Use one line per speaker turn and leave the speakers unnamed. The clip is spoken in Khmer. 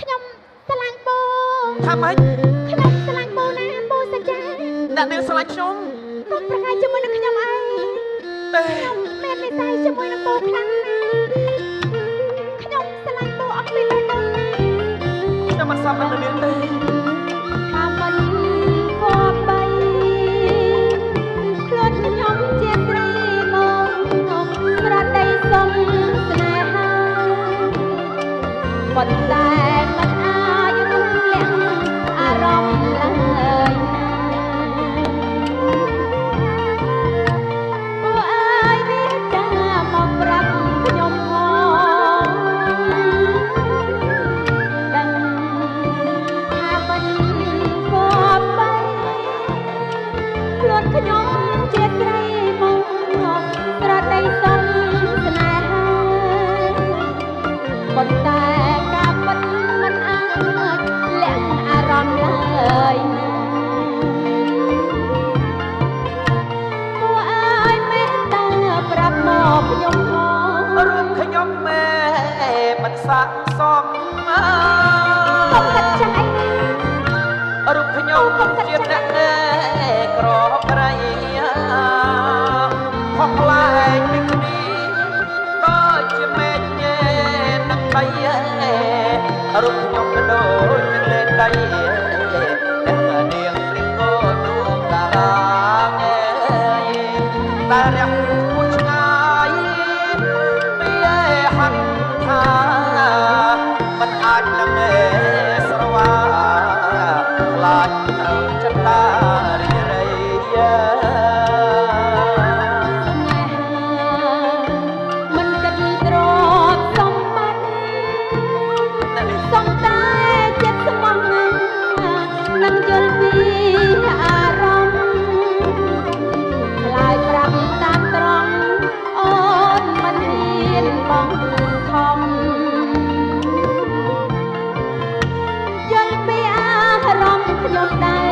ខ្ញុំស្រឡាញ់បូ
ថាម៉េច
ខ្ញុំស្រឡាញ់បូណាបូសច្ចា
អ្នកនាងស្រឡាញ់ខ្ញុំ
កុំប្រកែកជាមួយនឹងខ្ញុំអី
ទេ
ខ្ញុំមាននិស្ស័យជាមួយនឹងបូខ្លាំងណាស់ខ្ញុំស្រឡាញ់បូអស់ពីបេះដូង
ខ្ញុំមិនសមនឹងនាងទេ
ថាមិនគប្បីខ្លួនខ្ញុំជាស្រីមកប្រដីសុំស្នេហាប៉ុន្តែមិនអាចរំលាក់អារម្មណ៍ឡើយណាពួកអើយវាចាមកប្រាប់ខ្ញុំផងដឹងថាមិនគប្បីខ្លួនខ្ញុំជាស្រីមកប្រដីសុំស្នេហាប៉ុន្តែការពិតមិនអាចលាក់អារម្មណ៍ឡើយណាពួកអើយមេត្តាប្រាប់មកខ្ញុំផង
រូបខ្ញុំមែមិនស័ក្តិសម
កុំកាត់ចឹងអីណា
រូបខ្ញុំជាអ្នកក្រក្រៃខុសប្លែកពីគ្នាដូចជាមេឃញែនឹងដីរូបខ្ញុំក៏ដូចជាលេខដីអ្នកនាងព្រៀបដូចដួងតារាតែរះគួរឆ្ងាយពីហັນថាមិនអាចនឹងស្រវាខ្លាចត្រូវចន្ទារីរៃ
មិនគិតទ្រព្យសម្បត្តិសំតែចិត្តស្មោះនឹងយល់ពីអារម្មណ៍ខ្លាយប្រាប់តាមត្រង់អូនមិនហ៊ានបងខំយល់ពីអារម្មណ៍ខ្ញុំដែរ